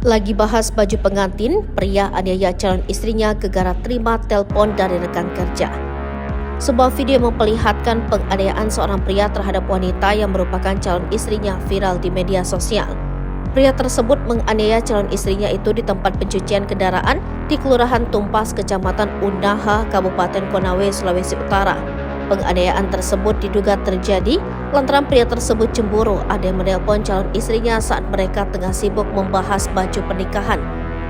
Lagi bahas baju pengantin, pria aniaya calon istrinya gegara terima telepon dari rekan kerja. Sebuah video memperlihatkan penganiayaan seorang pria terhadap wanita yang merupakan calon istrinya viral di media sosial. Pria tersebut menganiaya calon istrinya itu di tempat pencucian kendaraan di Kelurahan Tumpas, Kecamatan Unaha, Kabupaten Konawe, Sulawesi Utara. Penganiayaan tersebut diduga terjadi lantaran pria tersebut cemburu ada yang menelpon calon istrinya saat mereka tengah sibuk membahas baju pernikahan.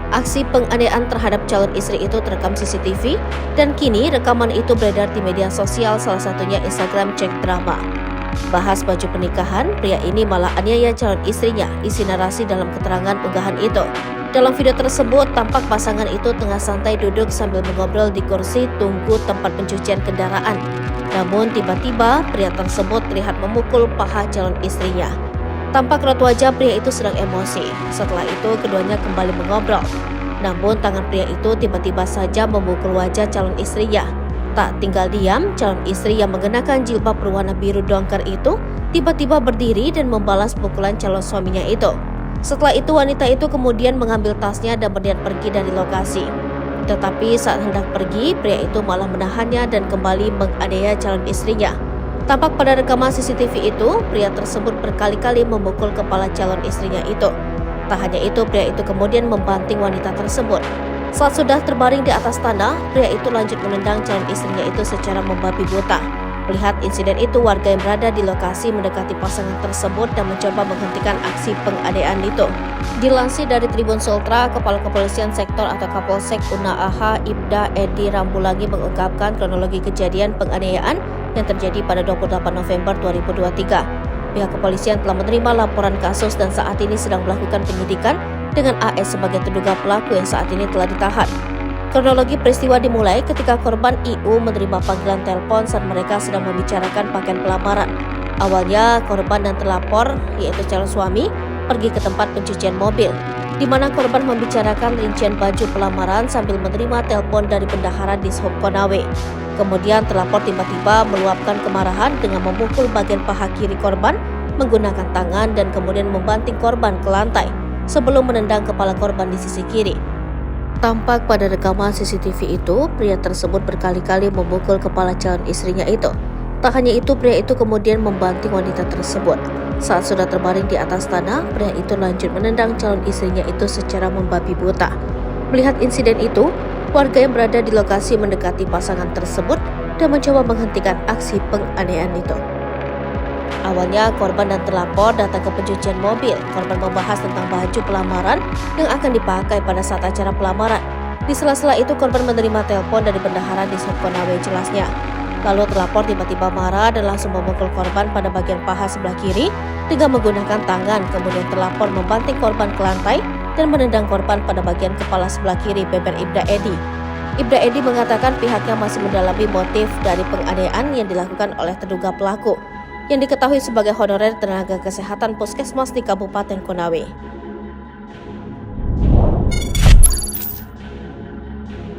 Aksi penganiayaan terhadap calon istri itu terekam CCTV dan kini rekaman itu beredar di media sosial, salah satunya Instagram Cek Drama. Bahas baju pernikahan, pria ini malah aniaya calon istrinya, isi narasi dalam keterangan unggahan itu. Dalam video tersebut, tampak pasangan itu tengah santai duduk sambil mengobrol di kursi tunggu tempat pencucian kendaraan. Namun tiba-tiba pria tersebut terlihat memukul paha calon istrinya. Tampak raut wajah pria itu sedang emosi. Setelah itu keduanya kembali mengobrol. Namun tangan pria itu tiba-tiba saja memukul wajah calon istrinya. Tak tinggal diam, calon istri yang mengenakan jilbab berwarna biru dongker itu tiba-tiba berdiri dan membalas pukulan calon suaminya itu. Setelah itu wanita itu kemudian mengambil tasnya dan berniat pergi dari lokasi. Tetapi saat hendak pergi, pria itu malah menahannya dan kembali menganiaya calon istrinya. Tampak pada rekaman CCTV itu, pria tersebut berkali-kali memukul kepala calon istrinya itu. Tak hanya itu, pria itu kemudian membanting wanita tersebut. Saat sudah terbaring di atas tanah, pria itu lanjut menendang calon istrinya itu secara membabi buta. Melihat insiden itu, warga yang berada di lokasi mendekati pasangan tersebut dan mencoba menghentikan aksi penganiayaan itu. Dilansir dari Tribun Sultra, Kepala Kepolisian Sektor atau Kapolsek Unaha Ibda Edi Rambulangi mengungkapkan kronologi kejadian penganiayaan yang terjadi pada 28 November 2023. Pihak kepolisian telah menerima laporan kasus dan saat ini sedang melakukan penyidikan dengan AS sebagai terduga pelaku yang saat ini telah ditahan. Kronologi peristiwa dimulai ketika korban IU menerima panggilan telepon saat mereka sedang membicarakan pakaian pelamaran. Awalnya korban dan terlapor, yaitu calon suami, pergi ke tempat pencucian mobil, di mana korban membicarakan rincian baju pelamaran sambil menerima telepon dari bendahara Dishub Konawe. Kemudian terlapor tiba-tiba meluapkan kemarahan dengan memukul bagian paha kiri korban menggunakan tangan dan kemudian membanting korban ke lantai sebelum menendang kepala korban di sisi kiri. Tampak pada rekaman CCTV itu, pria tersebut berkali-kali memukul kepala calon istrinya itu. Tak hanya itu, pria itu kemudian membanting wanita tersebut. Saat sudah terbaring di atas tanah, pria itu lanjut menendang calon istrinya itu secara membabi buta. Melihat insiden itu, warga yang berada di lokasi mendekati pasangan tersebut dan mencoba menghentikan aksi penganiayaan itu. Awalnya korban dan terlapor datang ke pencucian mobil. Korban membahas tentang baju pelamaran yang akan dipakai pada saat acara pelamaran. Di sela-sela itu korban menerima telepon dari bendahara di Dishub Konawe, jelasnya. Lalu terlapor tiba-tiba marah dan langsung memukul korban pada bagian paha sebelah kiri dengan menggunakan tangan. Kemudian terlapor membanting korban ke lantai dan menendang korban pada bagian kepala sebelah kiri, beber Ibda Edi. Ibda Edi mengatakan pihaknya masih mendalami motif dari penganiayaan yang dilakukan oleh terduga pelaku, yang diketahui sebagai honorer tenaga kesehatan puskesmas di Kabupaten Konawe.